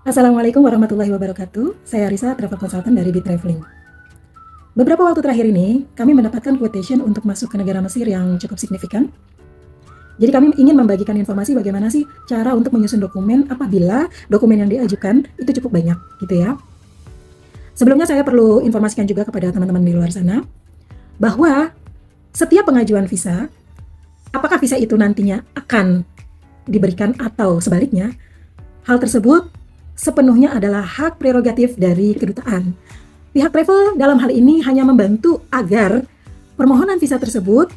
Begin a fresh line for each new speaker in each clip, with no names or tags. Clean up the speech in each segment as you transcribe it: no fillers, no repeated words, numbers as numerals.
Assalamualaikum warahmatullahi wabarakatuh. Saya Risa, travel consultant dari Bit Traveling. Beberapa waktu terakhir ini, kami mendapatkan quotation untuk masuk ke negara Mesir yang cukup signifikan. Jadi kami ingin membagikan informasi bagaimana sih cara untuk menyusun dokumen apabila dokumen yang diajukan itu cukup banyak, gitu ya. Sebelumnya saya perlu informasikan juga kepada teman-teman di luar sana bahwa setiap pengajuan visa, apakah visa itu nantinya akan diberikan atau sebaliknya, hal tersebut sepenuhnya adalah hak prerogatif dari kedutaan. Pihak travel dalam hal ini hanya membantu agar permohonan visa tersebut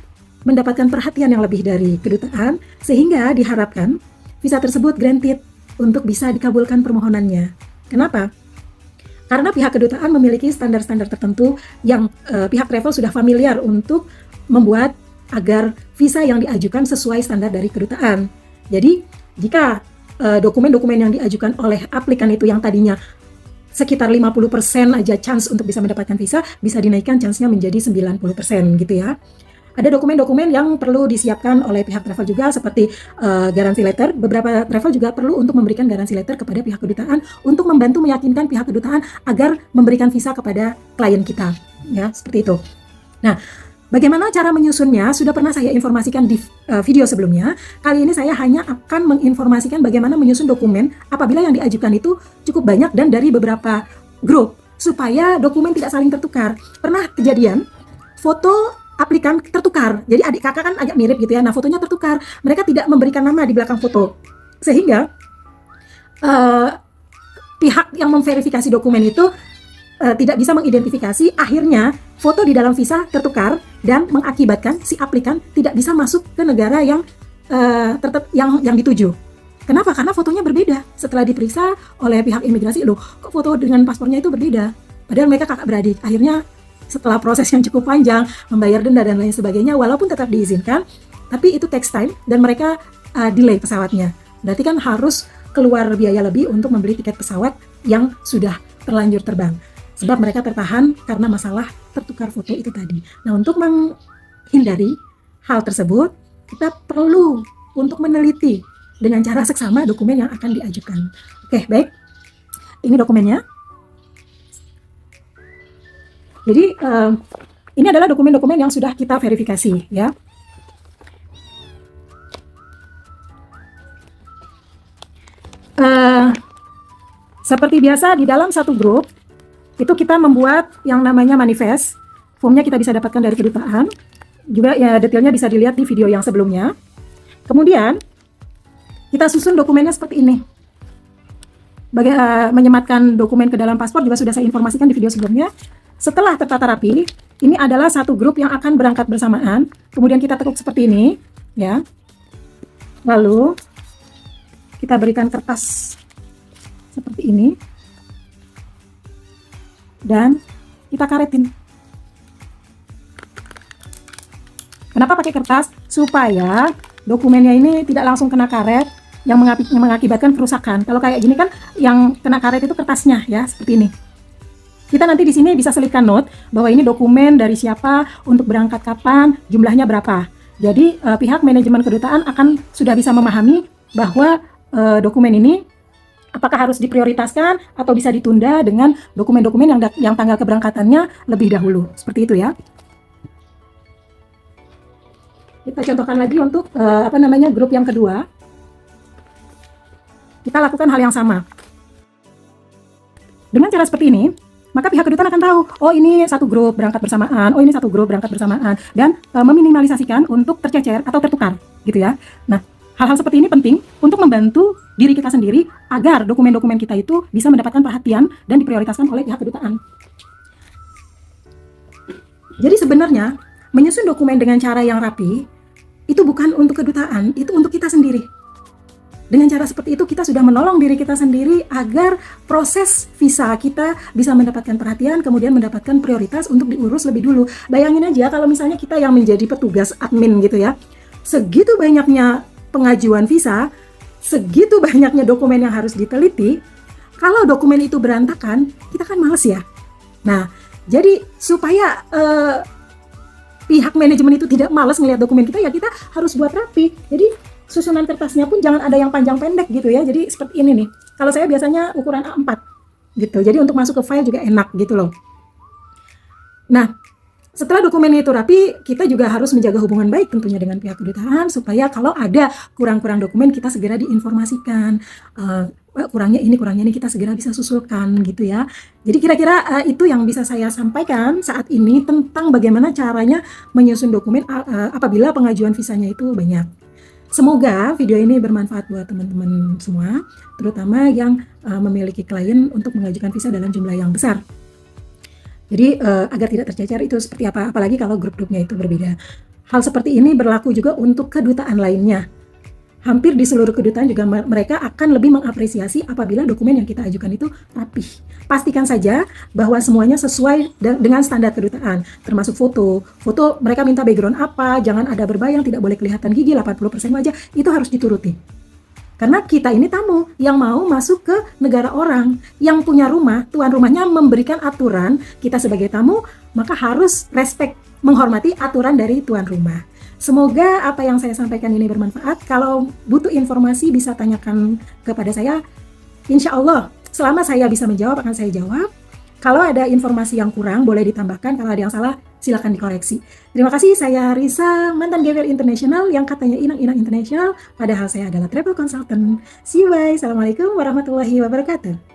mendapatkan perhatian yang lebih dari kedutaan, sehingga diharapkan visa tersebut granted untuk bisa dikabulkan permohonannya. Kenapa? Karena pihak kedutaan memiliki standar-standar tertentu yang pihak travel sudah familiar untuk membuat agar visa yang diajukan sesuai standar dari kedutaan. Jadi, jika dokumen-dokumen yang diajukan oleh aplikan itu yang tadinya sekitar 50% aja chance untuk bisa mendapatkan visa, bisa dinaikkan chance-nya menjadi 90% gitu ya. Ada dokumen-dokumen yang perlu disiapkan oleh pihak travel juga seperti garansi letter. Beberapa travel juga perlu untuk memberikan garansi letter kepada pihak kedutaan untuk membantu meyakinkan pihak kedutaan agar memberikan visa kepada klien kita, ya, seperti itu. Nah, bagaimana cara menyusunnya sudah pernah saya informasikan di video sebelumnya. Kali ini saya hanya akan menginformasikan bagaimana menyusun dokumen apabila yang diajukan itu cukup banyak dan dari beberapa grup, supaya dokumen tidak saling tertukar. Pernah kejadian foto aplikan tertukar, jadi adik kakak kan agak mirip gitu ya, nah fotonya tertukar, mereka tidak memberikan nama di belakang foto, sehingga pihak yang memverifikasi dokumen itu tidak bisa mengidentifikasi, akhirnya foto di dalam visa tertukar dan mengakibatkan si aplikan tidak bisa masuk ke negara yang yang dituju. Kenapa? Karena fotonya berbeda. Setelah diperiksa oleh pihak imigrasi, loh kok foto dengan paspornya itu berbeda, padahal mereka kakak beradik. Akhirnya setelah proses yang cukup panjang, membayar denda dan lain sebagainya, walaupun tetap diizinkan, tapi itu takes time dan mereka delay pesawatnya. Berarti kan harus keluar biaya lebih untuk membeli tiket pesawat yang sudah terlanjur terbang. Sebab mereka tertahan karena masalah tertukar foto itu tadi. Nah, untuk menghindari hal tersebut, kita perlu untuk meneliti dengan cara seksama dokumen yang akan diajukan. Oke, baik. Ini dokumennya. Jadi ini adalah dokumen-dokumen yang sudah kita verifikasi, ya. Seperti biasa di dalam satu grup itu kita membuat yang namanya manifest. Formnya kita bisa dapatkan dari kedutaan. Juga ya detailnya bisa dilihat di video yang sebelumnya. Kemudian kita susun dokumennya seperti ini. Menyematkan dokumen ke dalam paspor juga sudah saya informasikan di video sebelumnya. Setelah tertata rapi, ini adalah satu grup yang akan berangkat bersamaan. Kemudian kita tekuk seperti ini, ya. Lalu kita berikan kertas seperti ini dan kita karetin. Kenapa pakai kertas? Supaya dokumennya ini tidak langsung kena karet yang mengakibatkan kerusakan. Kalau kayak gini kan yang kena karet itu kertasnya, ya, seperti ini. Kita nanti di sini bisa selipkan note bahwa ini dokumen dari siapa, untuk berangkat kapan, jumlahnya berapa. Jadi pihak manajemen kedutaan akan sudah bisa memahami bahwa dokumen ini apakah harus diprioritaskan atau bisa ditunda dengan dokumen-dokumen yang tanggal keberangkatannya lebih dahulu. Seperti itu ya. Kita contohkan lagi untuk grup yang kedua. Kita lakukan hal yang sama. Dengan cara seperti ini, maka pihak kedutaan akan tahu, oh ini satu grup berangkat bersamaan, oh ini satu grup berangkat bersamaan, dan meminimalisasikan untuk tercecer atau tertukar, gitu ya. Nah, hal-hal seperti ini penting untuk membantu diri kita sendiri agar dokumen-dokumen kita itu bisa mendapatkan perhatian dan diprioritaskan oleh pihak kedutaan. Jadi sebenarnya menyusun dokumen dengan cara yang rapi itu bukan untuk kedutaan, itu untuk kita sendiri. Dengan cara seperti itu kita sudah menolong diri kita sendiri agar proses visa kita bisa mendapatkan perhatian, kemudian mendapatkan prioritas untuk diurus lebih dulu. Bayangin aja kalau misalnya kita yang menjadi petugas admin gitu ya, segitu banyaknya pengajuan visa, segitu banyaknya dokumen yang harus diteliti, kalau dokumen itu berantakan, kita kan males ya. Nah, jadi supaya pihak manajemen itu tidak males ngelihat dokumen kita, ya kita harus buat rapi. Jadi susunan kertasnya pun jangan ada yang panjang pendek gitu ya. Jadi seperti ini nih. Kalau saya biasanya ukuran A4 gitu. Jadi untuk masuk ke file juga enak gitu loh. Nah, setelah dokumennya itu rapi, kita juga harus menjaga hubungan baik tentunya dengan pihak kedutaan supaya kalau ada kurang-kurang dokumen kita segera diinformasikan. Kurangnya ini kita segera bisa susulkan gitu ya. Jadi kira-kira itu yang bisa saya sampaikan saat ini tentang bagaimana caranya menyusun dokumen apabila pengajuan visanya itu banyak. Semoga video ini bermanfaat buat teman-teman semua, terutama yang memiliki klien untuk mengajukan visa dalam jumlah yang besar. Jadi agar tidak tercecer itu seperti apa, apalagi kalau grup-grupnya itu berbeda. Hal seperti ini berlaku juga untuk kedutaan lainnya. Hampir di seluruh kedutaan juga mereka akan lebih mengapresiasi apabila dokumen yang kita ajukan itu rapih. Pastikan saja bahwa semuanya sesuai dengan standar kedutaan, termasuk foto. Foto mereka minta background apa, jangan ada berbayang, tidak boleh kelihatan gigi, 80% wajah, itu harus dituruti. Karena kita ini tamu yang mau masuk ke negara orang, yang punya rumah, tuan rumahnya memberikan aturan, kita sebagai tamu maka harus respect, menghormati aturan dari tuan rumah. Semoga apa yang saya sampaikan ini bermanfaat. Kalau butuh informasi bisa tanyakan kepada saya. Insya Allah selama saya bisa menjawab akan saya jawab. Kalau ada informasi yang kurang boleh ditambahkan, kalau ada yang salah silakan dikoreksi. Terima kasih, saya Risa, mantan GWL International yang katanya inang-inang internasional, padahal saya adalah travel consultant. See you, bye. Assalamualaikum warahmatullahi wabarakatuh.